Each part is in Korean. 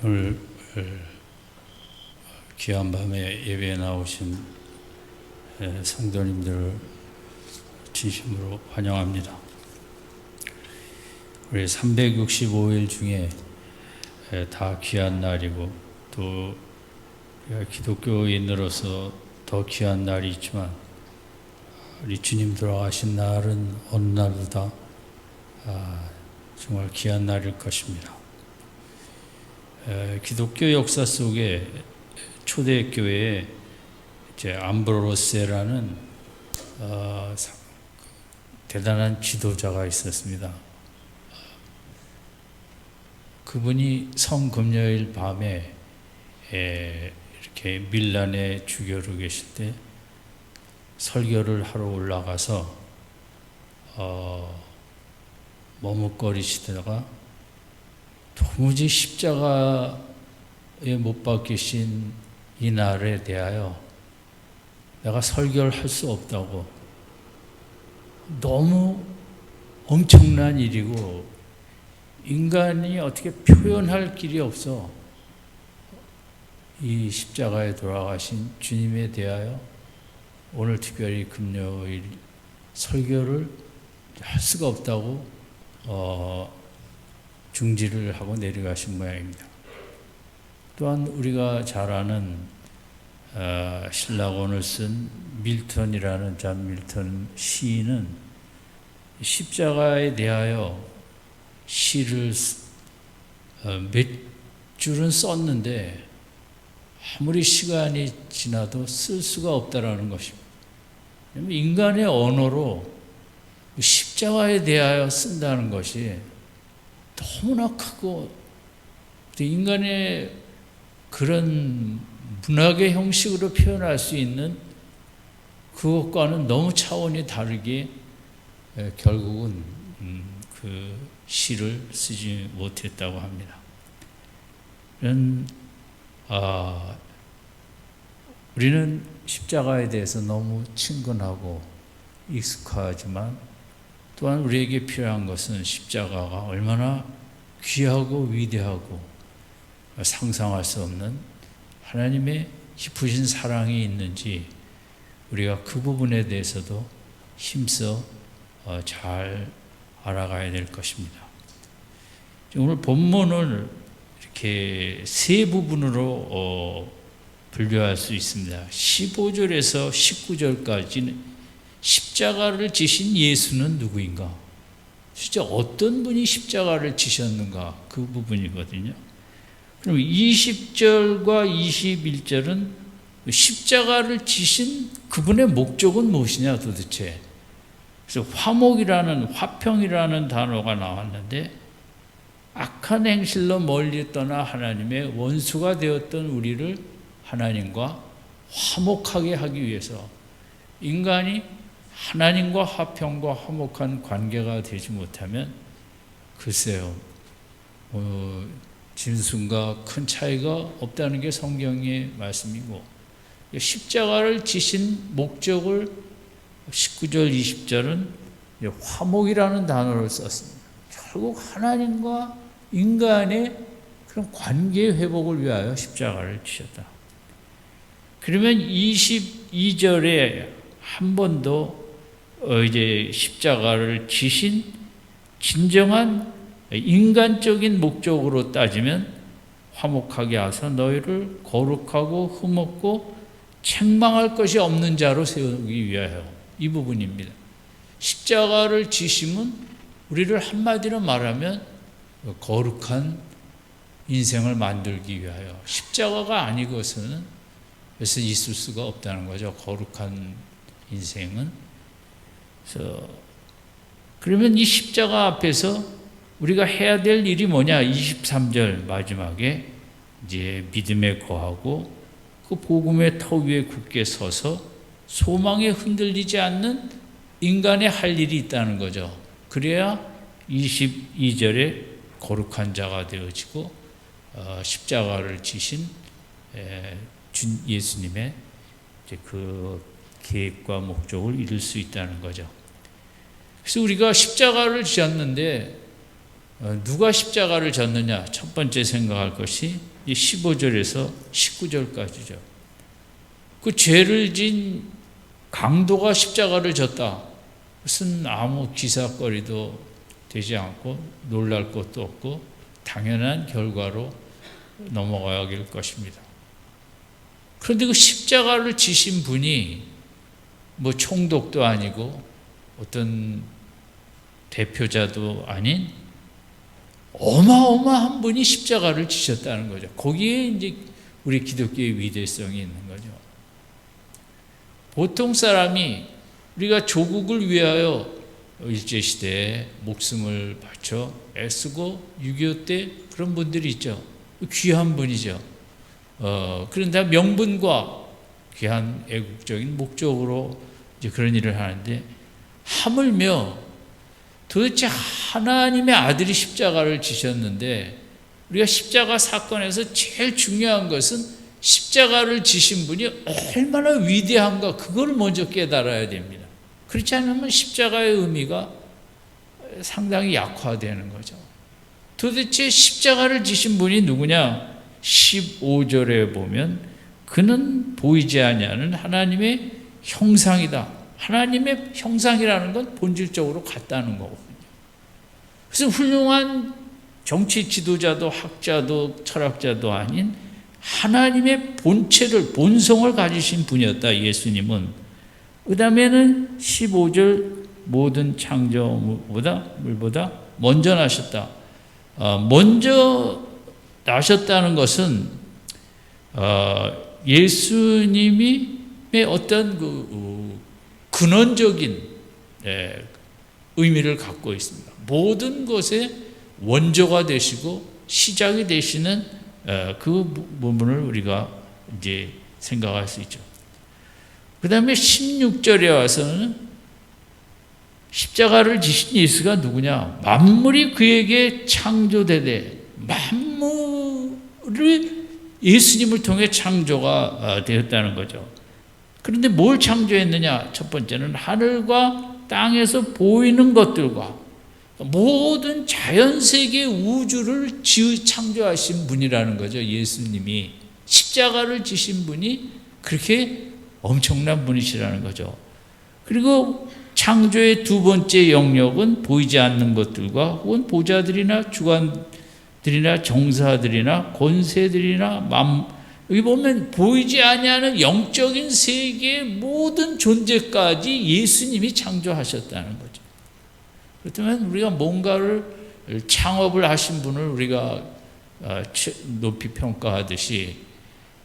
오늘 귀한 밤에 예배에 나오신 성도님들을 진심으로 환영합니다. 우리 365일 중에 다 귀한 날이고 또 기독교인으로서 더 귀한 날이 있지만 우리 주님 돌아가신 날은 어느 날보다 정말 귀한 날일 것입니다. 기독교 역사 속에 초대교회에 이제 암브로세라는 대단한 지도자가 있었습니다. 그분이 성금요일 밤에 이렇게 밀란에 주교로 계실 때 설교를 하러 올라가서 머뭇거리시다가 도무지 십자가에 못 박히신 이 날에 대하여 내가 설교를 할 수 없다고, 너무 엄청난 일이고 인간이 어떻게 표현할 길이 없어, 이 십자가에 돌아가신 주님에 대하여 오늘 특별히 금요일 설교를 할 수가 없다고 중지를 하고 내려가신 모양입니다. 또한 우리가 잘 아는 신라곤을 쓴 밀턴이라는 존 밀턴 시인은 십자가에 대하여 시를 몇 줄은 썼는데 아무리 시간이 지나도 쓸 수가 없다라는 것입니다. 인간의 언어로 십자가에 대하여 쓴다는 것이 너무나 크고 인간의 그런 문학의 형식으로 표현할 수 있는 그것과는 너무 차원이 다르게 결국은 그 시를 쓰지 못했다고 합니다. 우리는 십자가에 대해서 너무 친근하고 익숙하지만 또한 우리에게 필요한 것은 십자가가 얼마나 귀하고 위대하고 상상할 수 없는 하나님의 깊으신 사랑이 있는지 우리가 그 부분에 대해서도 힘써 잘 알아가야 될 것입니다. 오늘 본문을 이렇게 세 부분으로 분류할 수 있습니다. 15절에서 19절까지는 십자가를 지신 예수는 누구인가? 진짜 어떤 분이 십자가를 지셨는가? 그 부분이거든요. 그럼 20절과 21절은 십자가를 지신 그분의 목적은 무엇이냐 도대체? 그래서 화평이라는 단어가 나왔는데 악한 행실로 멀리 떠나 하나님의 원수가 되었던 우리를 하나님과 화목하게 하기 위해서, 인간이 하나님과 화평과 화목한 관계가 되지 못하면 글쎄요, 짐승과 큰 차이가 없다는 게 성경의 말씀이고, 십자가를 지신 목적을 19절 20절은 화목이라는 단어를 썼습니다. 결국 하나님과 인간의 그런 관계 회복을 위하여 십자가를 지셨다. 그러면 22절에 한 번 더 이제 십자가를 지신 진정한 인간적인 목적으로 따지면 화목하게 하사 너희를 거룩하고 흠없고 책망할 것이 없는 자로 세우기 위하여, 이 부분입니다. 십자가를 지심은 우리를 한마디로 말하면 거룩한 인생을 만들기 위하여, 십자가가 아니고서는 그래서 있을 수가 없다는 거죠. 거룩한 인생은. 그래서 그러면 이 십자가 앞에서 우리가 해야 될 일이 뭐냐? 23절 마지막에 이제 믿음에 거하고 그 복음의 터 위에 굳게 서서 소망에 흔들리지 않는 인간의 할 일이 있다는 거죠. 그래야 22절에 거룩한 자가 되어지고 십자가를 지신 예수님의 이제 그 계획과 목적을 이룰 수 있다는 거죠. 그래서 우리가 십자가를 지었는데 누가 십자가를 졌느냐? 첫 번째 생각할 것이 이 15절에서 19절까지죠. 그 죄를 진 강도가 십자가를 졌다. 무슨 아무 기사거리도 되지 않고 놀랄 것도 없고 당연한 결과로 넘어가야 할 것입니다. 그런데 그 십자가를 지신 분이 뭐 총독도 아니고 어떤 대표자도 아닌 어마어마한 분이 십자가를 지셨다는 거죠. 거기에 이제 우리 기독교의 위대성이 있는 거죠. 보통 사람이 우리가 조국을 위하여 일제시대에 목숨을 바쳐 애쓰고 6.25 때 그런 분들이 있죠. 귀한 분이죠. 그런데 명분과 귀한 애국적인 목적으로 이제 그런 일을 하는데 하물며 도대체 하나님의 아들이 십자가를 지셨는데 우리가 십자가 사건에서 제일 중요한 것은 십자가를 지신 분이 얼마나 위대한가 그걸 먼저 깨달아야 됩니다. 그렇지 않으면 십자가의 의미가 상당히 약화되는 거죠. 도대체 십자가를 지신 분이 누구냐? 15절에 보면 그는 보이지 아니하는 하나님의 형상이다. 하나님의 형상이라는 건 본질적으로 같다는 거거든요. 그래서 훌륭한 정치 지도자도 학자도 철학자도 아닌 하나님의 본체를 본성을 가지신 분이었다. 예수님은. 그 다음에는 15절 모든 창조물보다 먼저 나셨다. 먼저 나셨다는 것은 예수님의 어떤 근원적인 의미를 갖고 있습니다. 모든 것의 원조가 되시고 시작이 되시는 그 부분을 우리가 이제 생각할 수 있죠. 그 다음에 16절에 와서는 십자가를 지신 예수가 누구냐? 만물이 그에게 창조되되 만물을 예수님을 통해 창조가 되었다는 거죠. 그런데 뭘 창조했느냐? 첫 번째는 하늘과 땅에서 보이는 것들과 모든 자연세계 우주를 창조하신 분이라는 거죠. 예수님이 십자가를 지신 분이 그렇게 엄청난 분이시라는 거죠. 그리고 창조의 두 번째 영역은 보이지 않는 것들과 혹은 보좌들이나 주관들이나 정사들이나 권세들이나 여기 보면 보이지 아니하는 영적인 세계의 모든 존재까지 예수님이 창조하셨다는 거죠. 그렇다면 우리가 뭔가를 창업을 하신 분을 우리가 높이 평가하듯이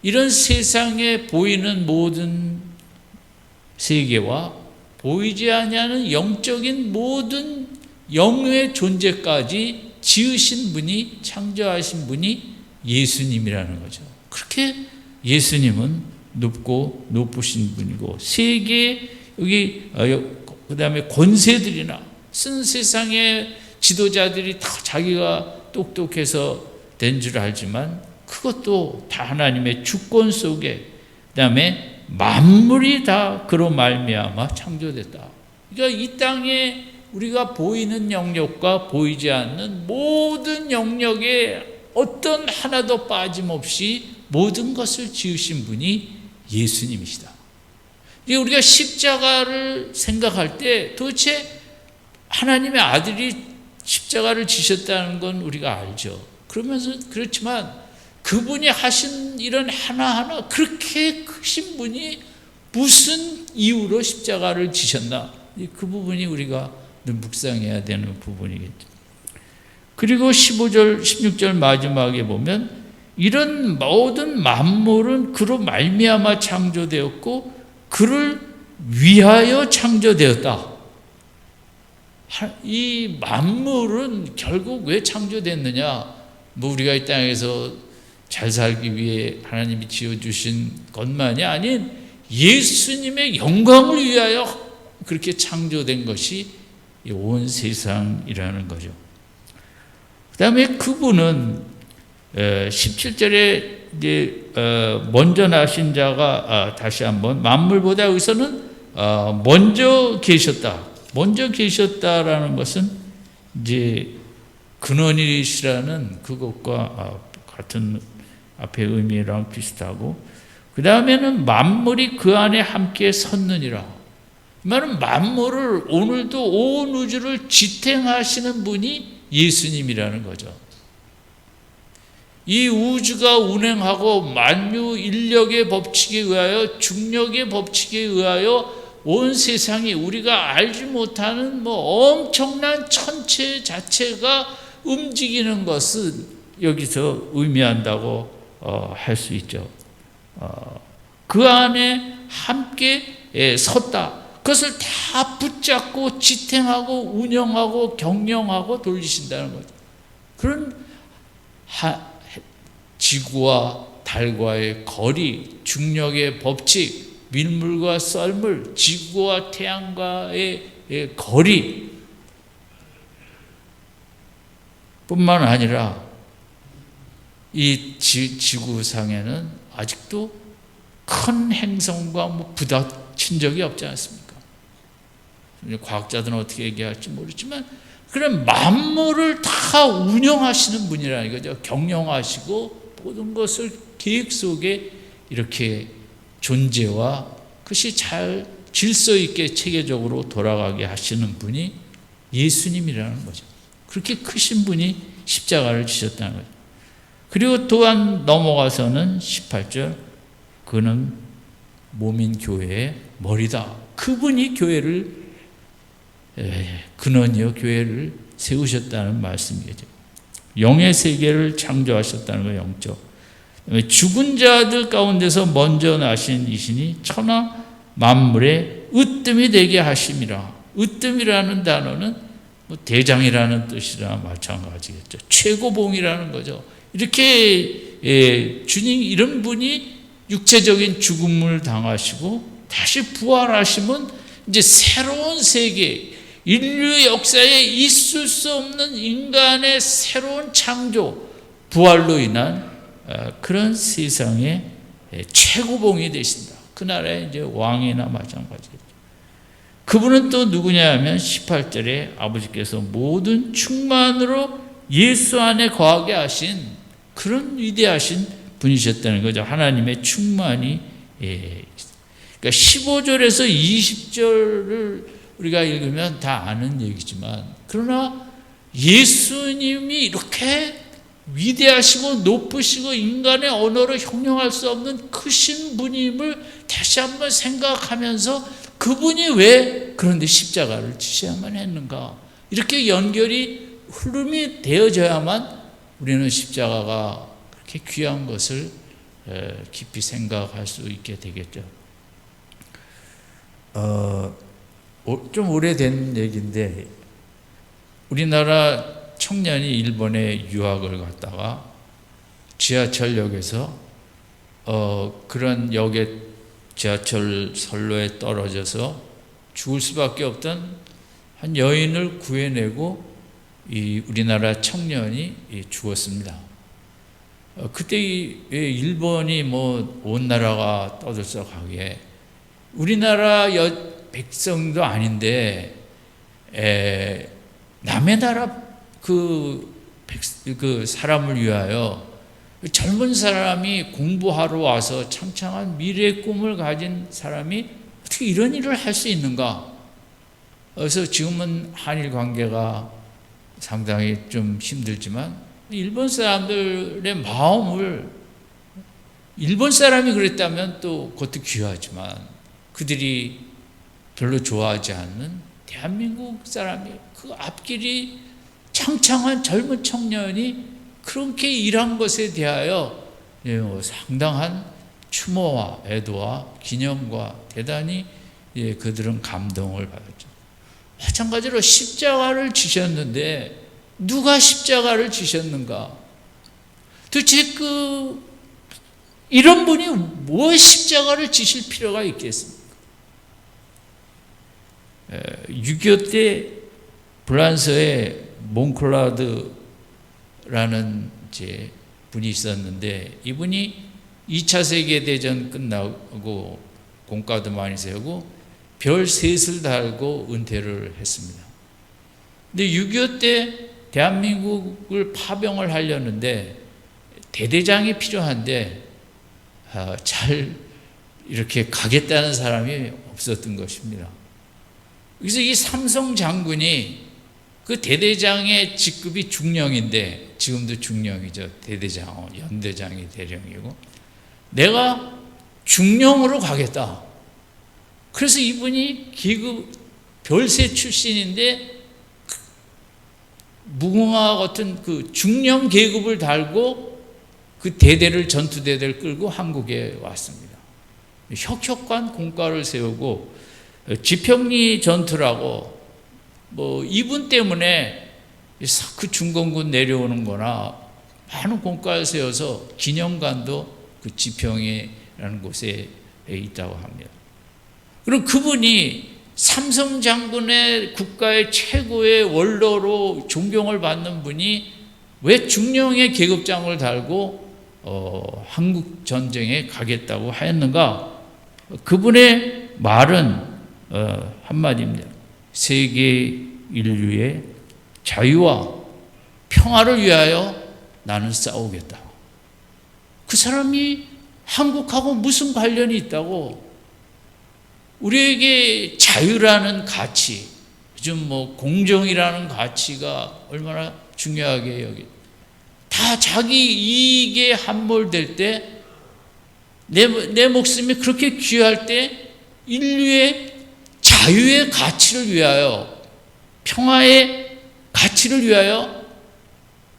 이런 세상에 보이는 모든 세계와 보이지 아니하는 영적인 모든 영의 존재까지 지으신 분이 창조하신 분이 예수님이라는 거죠. 그렇게 예수님은 높고 높으신 분이고 세계 여기 그다음에 권세들이나 쓴 세상의 지도자들이 다 자기가 똑똑해서 된 줄 알지만 그것도 다 하나님의 주권 속에 그다음에 만물이 다 그로 말미암아 창조됐다. 그러니까 이 땅에 우리가 보이는 영역과 보이지 않는 모든 영역에 어떤 하나도 빠짐없이 모든 것을 지으신 분이 예수님이시다. 우리가 십자가를 생각할 때 도대체 하나님의 아들이 십자가를 지셨다는 건 우리가 알죠. 그러면서 그렇지만 그분이 하신 일은 하나하나 그렇게 크신 분이 무슨 이유로 십자가를 지셨나? 그 부분이 우리가 묵상해야 되는 부분이겠죠. 그리고 15절, 16절 마지막에 보면 이런 모든 만물은 그로 말미암아 창조되었고 그를 위하여 창조되었다. 이 만물은 결국 왜 창조됐느냐? 뭐 우리가 이 땅에서 잘 살기 위해 하나님이 지어주신 것만이 아닌 예수님의 영광을 위하여 그렇게 창조된 것이 온 세상이라는 거죠. 그 다음에 그분은 17절에 이제 먼저 나신 자가 다시 한번 만물보다 여기서는 먼저 계셨다. 먼저 계셨다라는 것은 이제 근원이시라는 그것과 같은 앞에 의미랑 비슷하고, 그 다음에는 만물이 그 안에 함께 섰느니라. 말은 만물을 오늘도 온 우주를 지탱하시는 분이 예수님이라는 거죠. 이 우주가 운행하고 만유 인력의 법칙에 의하여, 중력의 법칙에 의하여 온 세상이 우리가 알지 못하는 엄청난 천체 자체가 움직이는 것을 여기서 의미한다고 할 수 있죠. 그 안에 함께 섰다. 그것을 다 붙잡고 지탱하고 운영하고 경영하고 돌리신다는 거죠. 그런 지구와 달과의 거리, 중력의 법칙, 밀물과 썰물, 지구와 태양과의 거리 뿐만 아니라 이 지구상에는 아직도 큰 행성과 부딪힌 적이 없지 않습니까? 과학자들은 어떻게 얘기할지 모르지만, 그런 만물을 다 운영하시는 분이라는 거죠. 경영하시고 모든 것을 계획 속에 이렇게 존재와 그것이 잘 질서 있게 체계적으로 돌아가게 하시는 분이 예수님이라는 거죠. 그렇게 크신 분이 십자가를 지셨다는 거죠. 그리고 또한 넘어가서는 18절, 그는 몸인 교회의 머리다. 그분이 교회를, 근원이요 교회를 세우셨다는 말씀이죠. 영의 세계를 창조하셨다는 거예요. 영적. 죽은 자들 가운데서 먼저 나신 이신이 천하 만물의 으뜸이 되게 하심이라. 으뜸이라는 단어는 대장이라는 뜻이랑 마찬가지겠죠. 최고봉이라는 거죠. 이렇게 주님 이런 분이 육체적인 죽음을 당하시고 다시 부활하시면 이제 새로운 세계, 인류 역사에 있을 수 없는 인간의 새로운 창조, 부활로 인한 그런 세상의 최고봉이 되신다. 그 나라의 이제 왕이나 마찬가지겠죠. 그분은 또 누구냐 하면 18절에 아버지께서 모든 충만으로 예수 안에 거하게 하신 그런 위대하신 분이셨다는 거죠. 하나님의 충만이. 그러니까 15절에서 20절을 우리가 읽으면 다 아는 얘기지만, 그러나 예수님이 이렇게 위대하시고 높으시고 인간의 언어로 형용할 수 없는 크신 분임을 다시 한번 생각하면서 그분이 왜 그런데 십자가를 지셔야만 했는가, 이렇게 연결이 흐름이 되어져야만 우리는 십자가가 그렇게 귀한 것을 깊이 생각할 수 있게 되겠죠. 좀 오래된 얘기인데, 우리나라 청년이 일본에 유학을 갔다가 지하철역에서 그런 역에 지하철 선로에 떨어져서 죽을 수밖에 없던 한 여인을 구해내고 이 우리나라 청년이 죽었습니다. 그때 일본이 온 나라가 떠들썩하게, 우리나라 백성도 아닌데 남의 나라 그 사람을 위하여 젊은 사람이 공부하러 와서 창창한 미래의 꿈을 가진 사람이 어떻게 이런 일을 할 수 있는가? 그래서 지금은 한일 관계가 상당히 좀 힘들지만 일본 사람들의 마음을, 일본 사람이 그랬다면 또 그것도 귀하지만 그들이 별로 좋아하지 않는 대한민국 사람이, 그 앞길이 창창한 젊은 청년이 그렇게 일한 것에 대하여 상당한 추모와 애도와 기념과 대단히 그들은 감동을 받았죠. 마찬가지로 십자가를 지셨는데 누가 십자가를 지셨는가? 도대체 이런 분이 왜 십자가를 지실 필요가 있겠습니까? 6.25 때 프랑스에 몽클라드라는 이제 분이 있었는데, 이분이 2차 세계대전 끝나고 공과도 많이 세우고 별 셋을 달고 은퇴를 했습니다. 근데 6.25 때 대한민국을 파병을 하려는데 대대장이 필요한데 잘 이렇게 가겠다는 사람이 없었던 것입니다. 그래서 이 삼성 장군이 그 대대장의 직급이 중령인데, 지금도 중령이죠. 대대장, 연대장이 대령이고, 내가 중령으로 가겠다. 그래서 이분이 계급 별세 출신인데 무궁화 같은 그 중령 계급을 달고 그 대대를, 전투대대를 끌고 한국에 왔습니다. 혁혁한 공과를 세우고 지평리 전투라고 이분 때문에 그 중공군 내려오는 거나 많은 공과를 세워서 기념관도 그 지평이라는 곳에 있다고 합니다. 그럼 그분이 삼성 장군의 국가의 최고의 원로로 존경을 받는 분이 왜 중령의 계급장을 달고 한국 전쟁에 가겠다고 하였는가? 그분의 말은 한마디입니다. 세계 인류의 자유와 평화를 위하여 나는 싸우겠다. 그 사람이 한국하고 무슨 관련이 있다고? 우리에게 자유라는 가치, 요즘 공정이라는 가치가 얼마나 중요하게 여기, 다 자기 이익에 함몰될 때, 내 목숨이 그렇게 귀할 때 인류의 자유의 가치를 위하여, 평화의 가치를 위하여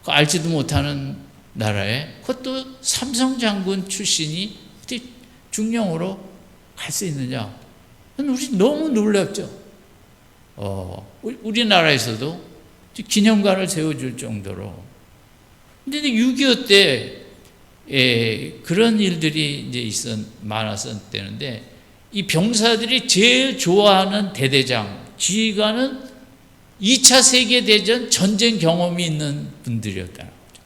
알지도 못하는 나라에, 그것도 삼성 장군 출신이 어떻게 중령으로 갈 수 있느냐? 우리 너무 놀랍죠. 우리나라에서도 기념관을 세워줄 정도로. 근데 6.25 때 그런 일들이 이제 많았었는데, 이 병사들이 제일 좋아하는 대대장, 지휘관은 2차 세계대전 전쟁 경험이 있는 분들이었다는 거죠.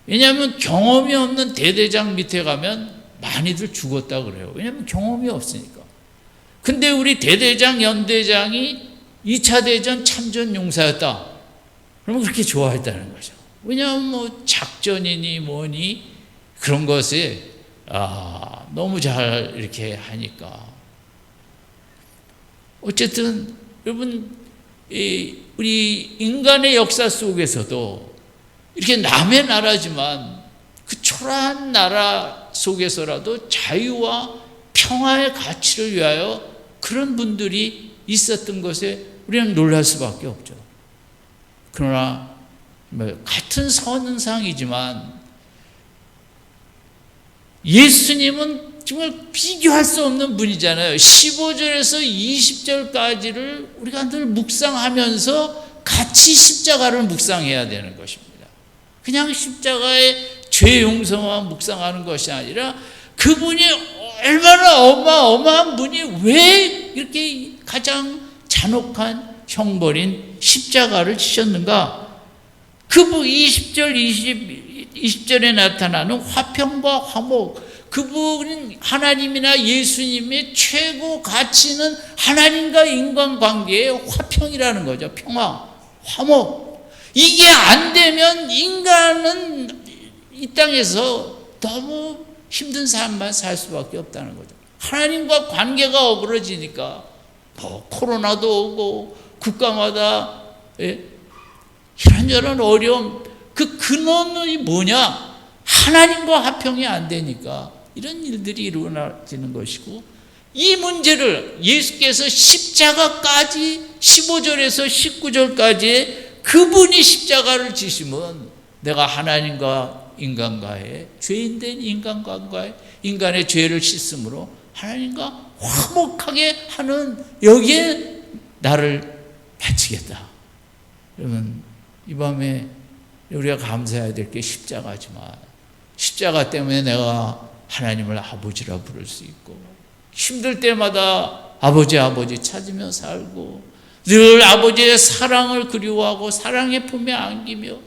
왜냐하면 경험이 없는 대대장 밑에 가면 많이들 죽었다 그래요. 왜냐하면 경험이 없으니까. 근데 우리 대대장, 연대장이 2차 대전 참전 용사였다. 그러면 그렇게 좋아했다는 거죠. 왜냐하면 작전이니 뭐니 그런 것에 너무 잘 이렇게 하니까. 어쨌든 여러분, 우리 인간의 역사 속에서도 이렇게 남의 나라지만 그 초라한 나라 속에서라도 자유와 평화의 가치를 위하여 그런 분들이 있었던 것에 우리는 놀랄 수밖에 없죠. 그러나 같은 선상이지만 예수님은 정말 비교할 수 없는 분이잖아요. 15절에서 20절까지를 우리가 늘 묵상하면서 같이 십자가를 묵상해야 되는 것입니다. 그냥 십자가의 죄 용서만 묵상하는 것이 아니라 그분이 얼마나 어마어마한 분이 왜 이렇게 가장 잔혹한 형벌인 십자가를 지셨는가? 그분 20절에 나타나는 화평과 화목, 그분은 하나님이나 예수님의 최고 가치는 하나님과 인간관계의 화평이라는 거죠. 평화, 화목. 이게 안 되면 인간은 이 땅에서 너무 힘든 삶만 살 수밖에 없다는 거죠. 하나님과 관계가 어그러지니까 코로나도 오고 국가마다 이런저런 어려움, 그 근원이 뭐냐? 하나님과 화평이 안 되니까 이런 일들이 일어나지는 것이고, 이 문제를 예수께서 십자가까지 15절에서 19절까지 그분이 십자가를 지시면 내가 하나님과 인간과의 죄인된 인간의 죄를 씻음으로 하나님과 화목하게 하는 여기에 나를 바치겠다. 여러분, 이 밤에 우리가 감사해야 될 게 십자가지만, 십자가 때문에 내가 하나님을 아버지라 부를 수 있고, 힘들 때마다 아버지 찾으며 살고, 늘 아버지의 사랑을 그리워하고 사랑의 품에 안기며,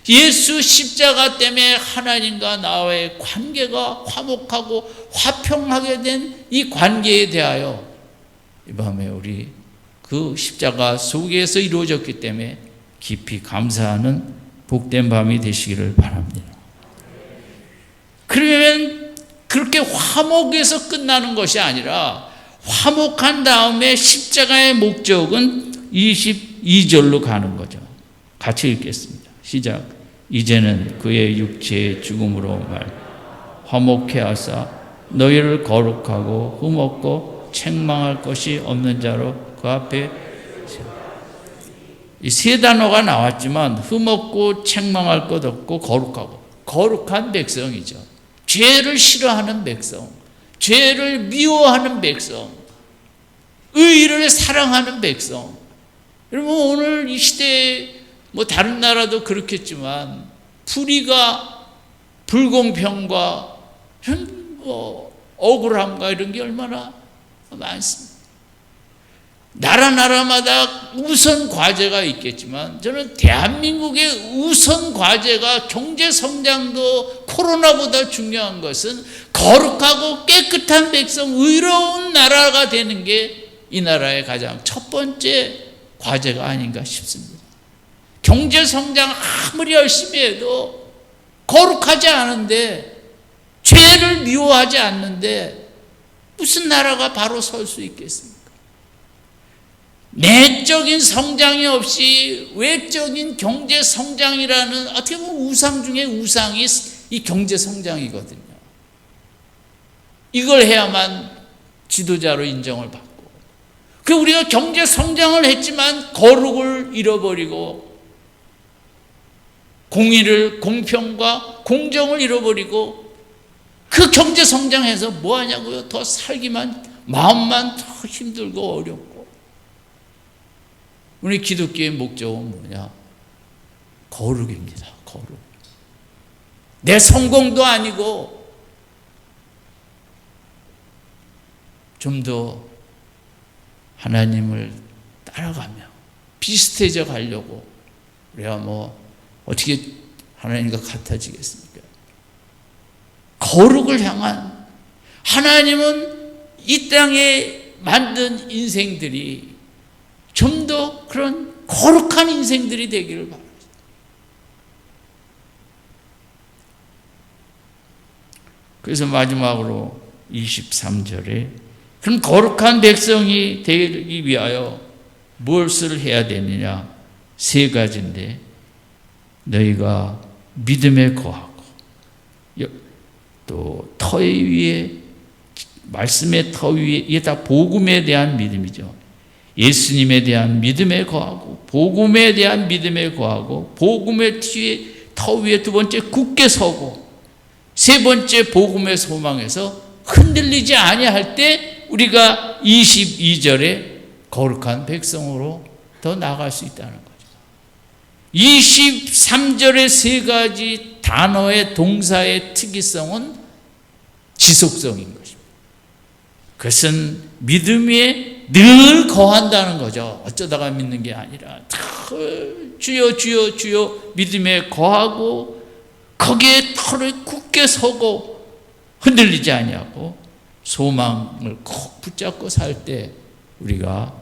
예수 십자가 때문에 하나님과 나와의 관계가 화목하고 화평하게 된 이 관계에 대하여 이 밤에 우리 그 십자가 속에서 이루어졌기 때문에 깊이 감사하는 복된 밤이 되시기를 바랍니다. 화목에서 끝나는 것이 아니라 화목한 다음에 십자가의 목적은 22절로 가는 거죠. 같이 읽겠습니다. 시작. 이제는 그의 육체의 죽음으로 화목해 하사 너희를 거룩하고 흠없고 책망할 것이 없는 자로 그 앞에 이 세 단어가 나왔지만 흠없고 책망할 것 없고 거룩하고, 거룩한 백성이죠. 죄를 싫어하는 백성, 죄를 미워하는 백성, 의를 사랑하는 백성. 여러분, 오늘 이 시대에 다른 나라도 그렇겠지만 불의가, 불공평과 억울함과 이런 게 얼마나 많습니다. 나라마다 우선 과제가 있겠지만 저는 대한민국의 우선 과제가 경제 성장도 코로나보다 중요한 것은 거룩하고 깨끗한 백성, 의로운 나라가 되는 게 이 나라의 가장 첫 번째 과제가 아닌가 싶습니다. 경제 성장 아무리 열심히 해도 거룩하지 않은데, 죄를 미워하지 않는데 무슨 나라가 바로 설 수 있겠습니까? 내적인 성장이 없이 외적인 경제 성장이라는, 어떻게 보면 우상 중에 우상이 이 경제 성장이거든요. 이걸 해야만 지도자로 인정을 받고, 그 우리가 경제 성장을 했지만 거룩을 잃어버리고 공의를, 공평과 공정을 잃어버리고 그 경제 성장해서 뭐 하냐고요? 더 살기만, 마음만 더 힘들고 어렵고. 우리 기독교의 목적은 뭐냐? 거룩입니다. 거룩. 내 성공도 아니고 좀 더 하나님을 따라가며 비슷해져 가려고, 우리가 어떻게 하나님과 같아지겠습니까? 거룩을 향한, 하나님은 이 땅에 만든 인생들이 좀 더 그런 거룩한 인생들이 되기를 바랍니다. 그래서 마지막으로 23절에 그럼 거룩한 백성이 되기 위하여 무엇을 해야 되느냐? 세 가지인데, 너희가 믿음에 거하고, 또 터 위에, 말씀의 터 위에, 이게 다 복음에 대한 믿음이죠. 예수님에 대한 믿음에 거하고, 복음에 대한 믿음에 거하고, 복음의 터 위에 두 번째 굳게 서고, 세 번째 복음의 소망에서 흔들리지 아니할 때 우리가 22절에 거룩한 백성으로 더 나아갈 수 있다는 거죠. 23절의 세 가지 단어의 동사의 특이성은 지속성인 것입니다. 그것은 믿음에 늘 거한다는 거죠. 어쩌다가 믿는 게 아니라 주여 주여 주여 믿음에 거하고 거기에 털을 굳게 서고 흔들리지 아니하고 소망을 콕 붙잡고 살 때 우리가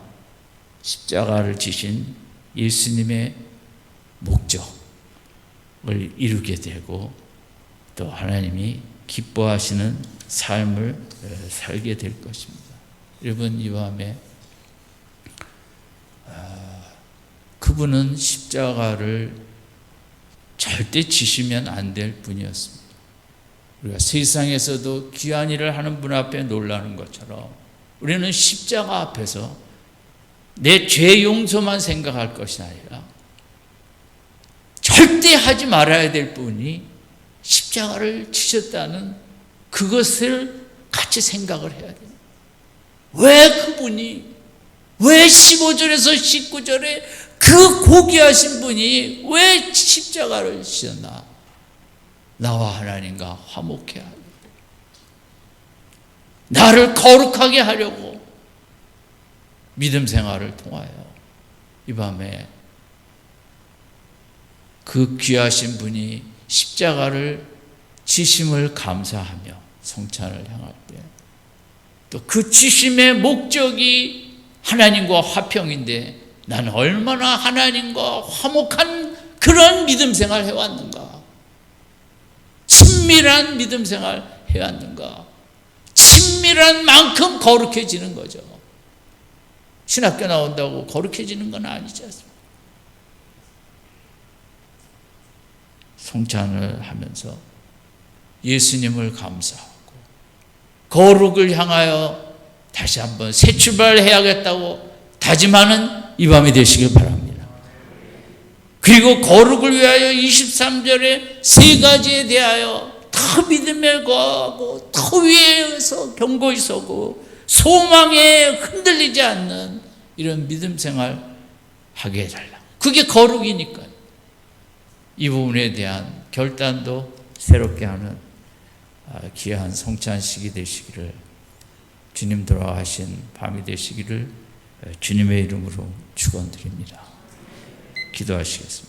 십자가를 지신 예수님의 목적을 이루게 되고, 또 하나님이 기뻐하시는 삶을 살게 될 것입니다. 여러분, 이 밤에 그분은 십자가를 절대 지시면 안 될 분이었습니다. 우리가 세상에서도 귀한 일을 하는 분 앞에 놀라는 것처럼 우리는 십자가 앞에서 내 죄 용서만 생각할 것이 아니라 절대 하지 말아야 될 분이 십자가를 지셨다는 그것을 같이 생각을 해야 됩니다. 왜 그분이, 왜 15절에서 19절에 그 고귀하신 분이 왜 십자가를 지셨나? 나와 하나님과 화목해 하려고, 나를 거룩하게 하려고 믿음 생활을 통하여 이 밤에 그 귀하신 분이 십자가를 지심을 감사하며 성찬을 향할 때, 또 그 지심의 목적이 하나님과 화평인데 나는 얼마나 하나님과 화목한 그런 믿음 생활 해왔는가, 친밀한 믿음 생활 해왔는가, 친밀한 만큼 거룩해지는 거죠. 신학교 나온다고 거룩해지는 건 아니지 않습니까? 성찬을 하면서 예수님을 감사하고 거룩을 향하여 다시 한번 새 출발해야겠다고 다짐하는 이 밤이 되시길 바랍니다. 그리고 거룩을 위하여 23절에 세 가지에 대하여 더 믿음에 거하고 더 위에서 견고히 서고 소망에 흔들리지 않는 이런 믿음 생활 하게 해달라. 그게 거룩이니까요. 이 부분에 대한 결단도 새롭게 하는 귀한 성찬식이 되시기를, 주님 돌아가신 밤이 되시기를 주님의 이름으로 축원드립니다. 기도하시겠습니다.